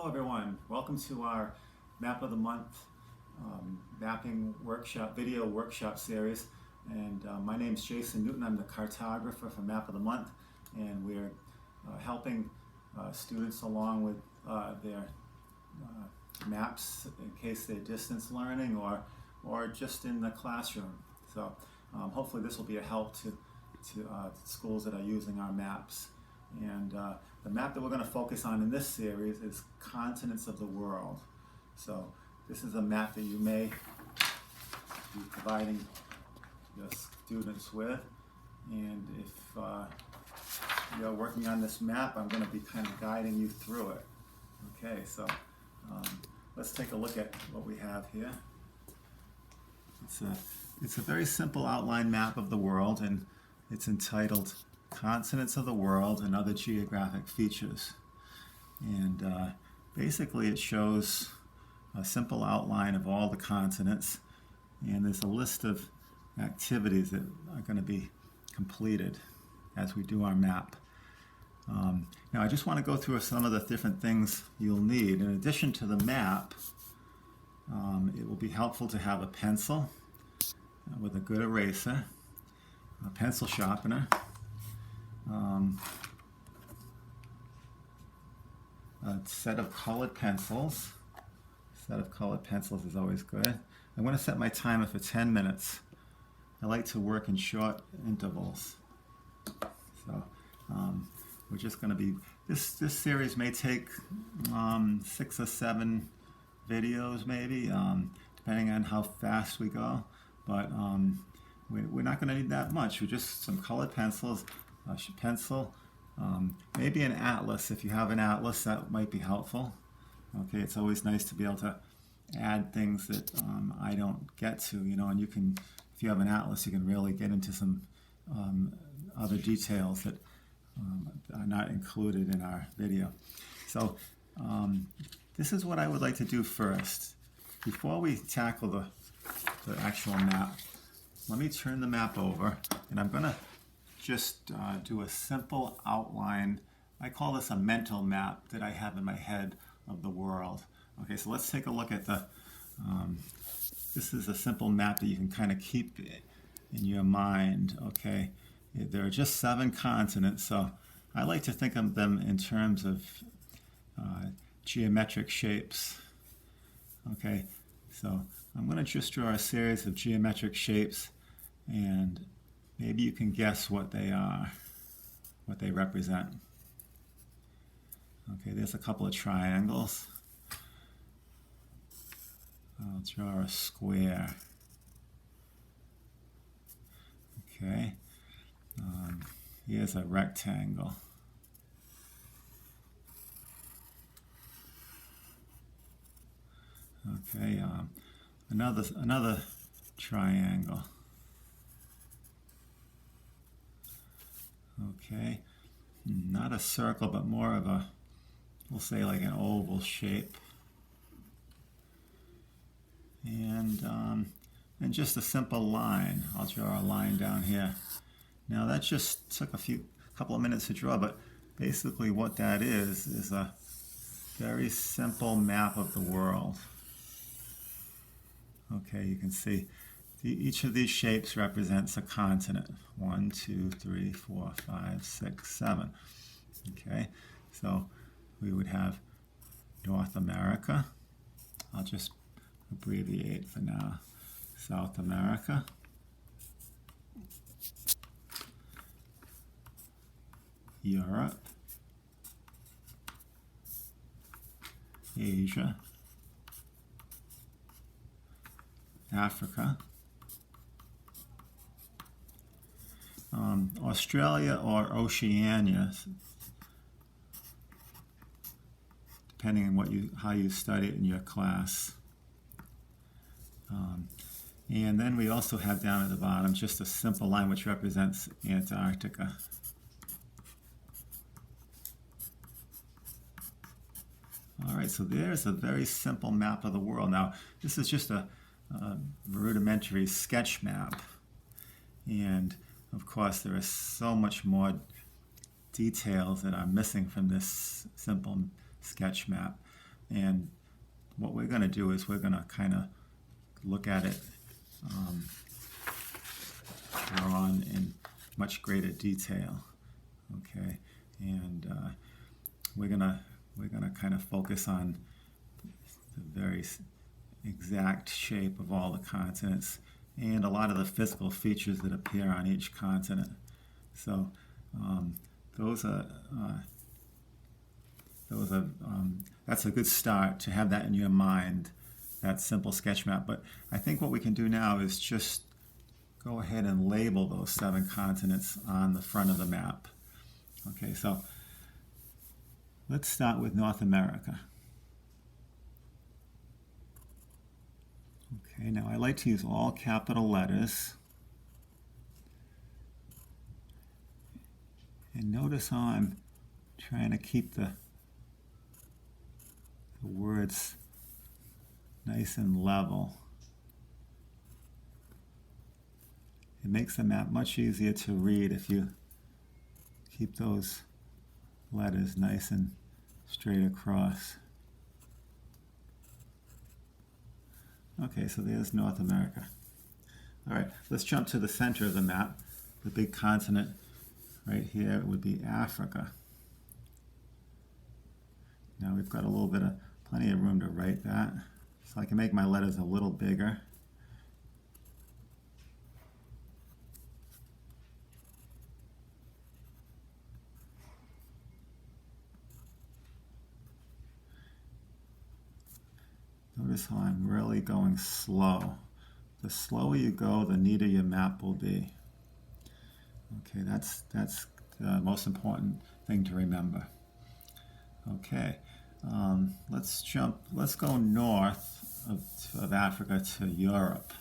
Hello everyone, welcome to our Map of the Month mapping workshop, video workshop series. And my name is Jason Newton. I'm the cartographer for Map of the Month, and we're helping students along with their maps in case they're distance learning or just in the classroom. So hopefully this will be a help to schools that are using our maps. And the map that we're going to focus on in this series is continents of the world. So this is a map that you may be providing your students with. And if you're working on this map, I'm going to be kind of guiding you through it. Okay, so let's take a look at what we have here. It's a very simple outline map of the world, and it's entitled Continents of the World and Other Geographic Features. And basically it shows a simple outline of all the continents, and there's a list of activities that are going to be completed as we do our map. Now I just want to go through some of the different things you'll need. In addition to the map, it will be helpful to have a pencil with a good eraser, a pencil sharpener, a set of colored pencils. A set of colored pencils is always good. I'm going to set my timer for 10 minutes. I like to work in short intervals. So we're just going to be, this series may take 6 or 7 videos maybe, depending on how fast we go. But we're not going to need that much. We're just some colored pencils, a pencil, maybe an atlas. If you have an atlas, that might be helpful. Okay, it's always nice to be able to add things that I don't get to, you know, and you can, if you have an atlas, you can really get into some other details that are not included in our video. So this is what I would like to do first. Before we tackle the actual map, let me turn the map over, and I'm going to just do a simple outline. I call this a mental map that I have in my head of the world. Okay, so let's take a look at the, this is a simple map that you can kind of keep in your mind. Okay, there are just 7 continents, so I like to think of them in terms of geometric shapes. Okay, so I'm going to just draw a series of geometric shapes, and maybe you can guess what they are, what they represent. Okay, there's a couple of triangles. I'll draw a square. Okay, here's a rectangle. Okay, another triangle. Okay, not a circle, but more of a, we'll say like an oval shape. And just a simple line. I'll draw a line down here. Now that just took a couple of minutes to draw, but basically what that is a very simple map of the world. Okay, you can see each of these shapes represents a continent. 1, 2, 3, 4, 5, 6, 7. Okay, so we would have North America. I'll just abbreviate for now. South America. Europe. Asia. Africa. Australia or Oceania, depending on how you study it in your class. And then we also have down at the bottom just a simple line which represents Antarctica. All right, so there's a very simple map of the world. Now, this is just a rudimentary sketch map, and of course there is so much more details that are missing from this simple sketch map. And what we're going to do is we're going to kind of look at it later on in much greater detail. Okay, and we're gonna kind of focus on the very exact shape of all the continents and a lot of the physical features that appear on each continent. So that's a good start to have that in your mind, that simple sketch map. But I think what we can do now is just go ahead and label those 7 continents on the front of the map. Okay, so let's start with North America. Okay, now I like to use all capital letters. And notice how I'm trying to keep the words nice and level. It makes the map much easier to read if you keep those letters nice and straight across. Okay, so there's North America. All right, let's jump to the center of the map. The big continent right here would be Africa. Now we've got a little bit of plenty of room to write that. So I can make my letters a little bigger. Notice how I'm really going slow. The slower you go, the neater your map will be. Okay, that's the most important thing to remember. Okay, let's go north of Africa to Europe,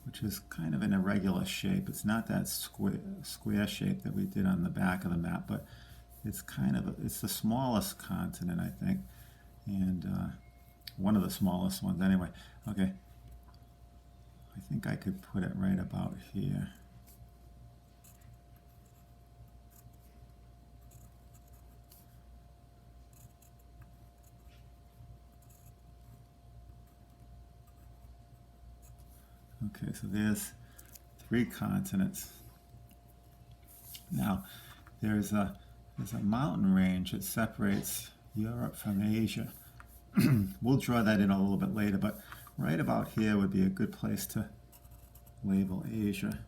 which is kind of an irregular shape. It's not that square shape that we did on the back of the map, but it's it's the smallest continent, I think, and one of the smallest ones anyway. Okay, I think I could put it right about here. Okay, so there's 3 continents. Now, there's a mountain range that separates Europe from Asia. We'll draw that in a little bit later, but right about here would be a good place to label Asia.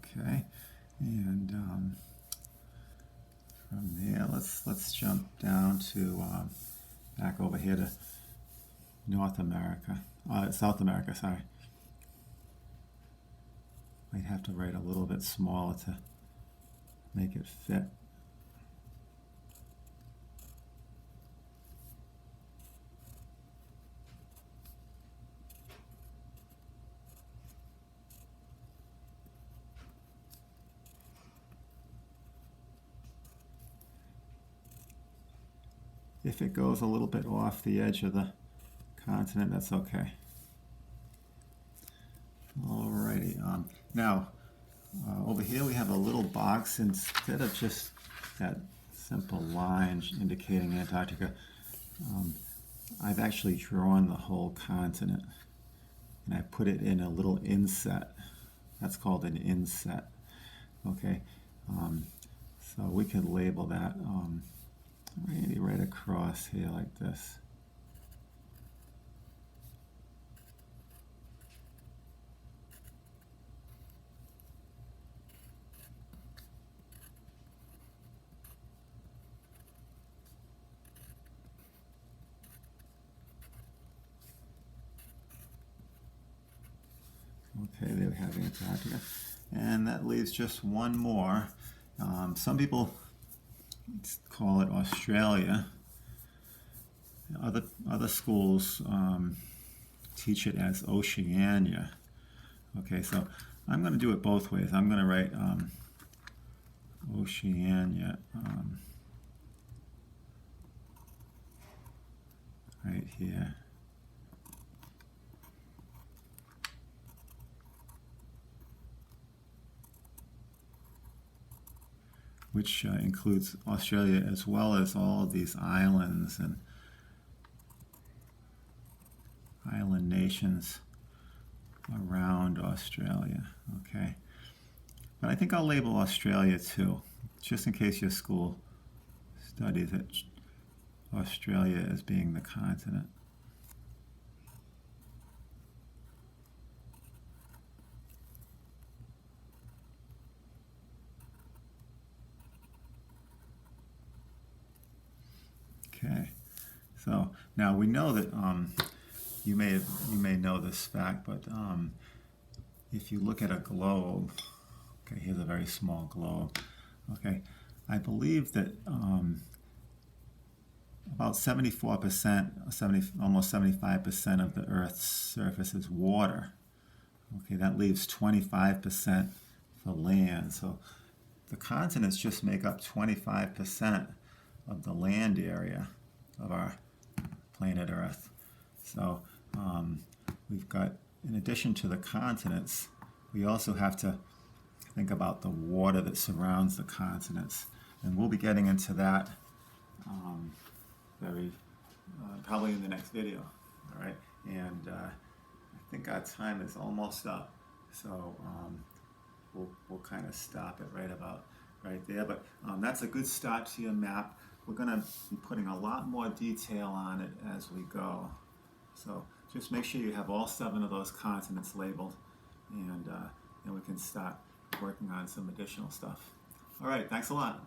Okay, and from there, let's jump down to back over here to South America. Sorry, might have to write a little bit smaller to make it fit. If it goes a little bit off the edge of the continent, that's okay. Alrighty, now over here we have a little box. Instead of just that simple line indicating Antarctica, I've actually drawn the whole continent, and I put it in a little inset. That's called an inset. Okay, so we could label that maybe right across here like this. Okay, there we have Antarctica. And that leaves just one more. Some people call it Australia. Other schools teach it as Oceania. Okay, so I'm going to do it both ways. I'm going to write Oceania right here. which includes Australia as well as all of these islands and island nations around Australia. Okay, but I think I'll label Australia too, just in case your school studies it, Australia as being the continent. Okay, so now we know that you may know this fact, but if you look at a globe, okay, here's a very small globe. Okay, I believe that about 74%, almost 75% of the Earth's surface is water. Okay, that leaves 25% for land. So the continents just make up 25% of the land area of our planet Earth. So we've got, in addition to the continents, we also have to think about the water that surrounds the continents. And we'll be getting into that probably in the next video. All right, and I think our time is almost up, so we'll kind of stop it right there. But that's a good start to your map. We're going to be putting a lot more detail on it as we go. So just make sure you have all 7 of those continents labeled, and then we can start working on some additional stuff. All right, thanks a lot.